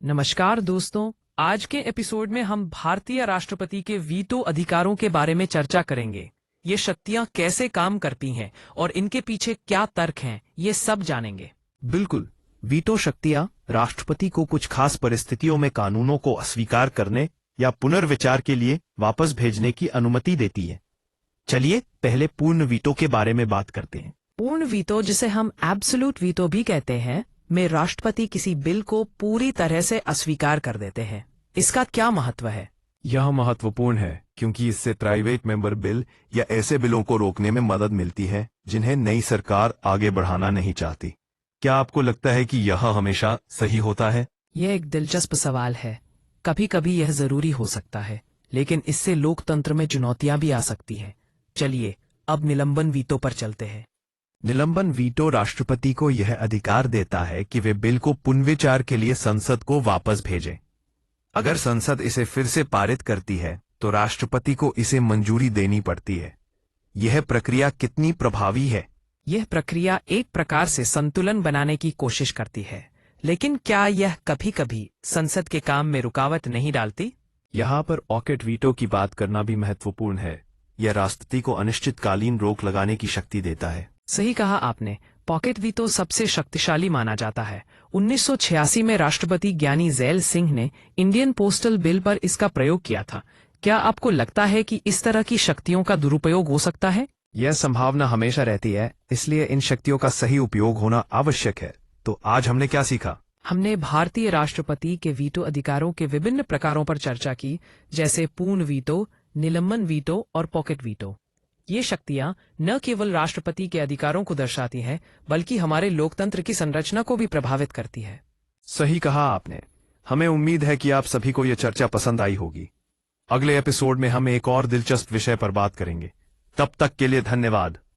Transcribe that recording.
नमस्कार दोस्तों, आज के एपिसोड में हम भारतीय राष्ट्रपति के वीटो अधिकारों के बारे में चर्चा करेंगे। ये शक्तियां कैसे काम करती हैं और इनके पीछे क्या तर्क हैं, ये सब जानेंगे। बिल्कुल। वीटो शक्तियां राष्ट्रपति को कुछ खास परिस्थितियों में कानूनों को अस्वीकार करने या पुनर्विचार के लिए वापस भेजने की अनुमति देती है। चलिए पहले पूर्ण वीटो के बारे में बात करते हैं। पूर्ण वीटो, जिसे हम एब्सोल्यूट वीटो भी कहते हैं, में राष्ट्रपति किसी बिल को पूरी तरह से अस्वीकार कर देते हैं। इसका क्या महत्व है? यह महत्वपूर्ण है क्योंकि इससे प्राइवेट मेंबर बिल या ऐसे बिलों को रोकने में मदद मिलती है जिन्हें नई सरकार आगे बढ़ाना नहीं चाहती। क्या आपको लगता है कि यह हमेशा सही होता है? यह एक दिलचस्प सवाल है। कभी कभी यह जरूरी हो सकता है, लेकिन इससे लोकतंत्र में चुनौतियां भी आ सकती हैं। चलिए अब निलंबन वीटो पर चलते हैं। निलंबन वीटो राष्ट्रपति को यह अधिकार देता है कि वे बिल को पुनर्विचार के लिए संसद को वापस भेजें। अगर संसद इसे फिर से पारित करती है तो राष्ट्रपति को इसे मंजूरी देनी पड़ती है। यह प्रक्रिया कितनी प्रभावी है? यह प्रक्रिया एक प्रकार से संतुलन बनाने की कोशिश करती है, लेकिन क्या यह कभी कभी संसद के काम में रुकावट नहीं डालती? यहाँ पर पॉकेट वीटो की बात करना भी महत्वपूर्ण है। यह राष्ट्रपति को अनिश्चितकालीन रोक लगाने की शक्ति देता है। सही कहा आपने। पॉकेट वीटो सबसे शक्तिशाली माना जाता है। 1986 में राष्ट्रपति ज्ञानी ज़ैल सिंह ने इंडियन पोस्टल बिल पर इसका प्रयोग किया था। क्या आपको लगता है कि इस तरह की शक्तियों का दुरुपयोग हो सकता है? यह संभावना हमेशा रहती है, इसलिए इन शक्तियों का सही उपयोग होना आवश्यक है। तो आज हमने क्या सीखा? हमने भारतीय राष्ट्रपति के वीटो अधिकारों के विभिन्न प्रकारों पर चर्चा की, जैसे पूर्ण वीटो, निलंबन वीटो और पॉकेट वीटो। ये शक्तियां न केवल राष्ट्रपति के अधिकारों को दर्शाती हैं, बल्कि हमारे लोकतंत्र की संरचना को भी प्रभावित करती है। सही कहा आपने। हमें उम्मीद है कि आप सभी को यह चर्चा पसंद आई होगी। अगले एपिसोड में हम एक और दिलचस्प विषय पर बात करेंगे। तब तक के लिए धन्यवाद।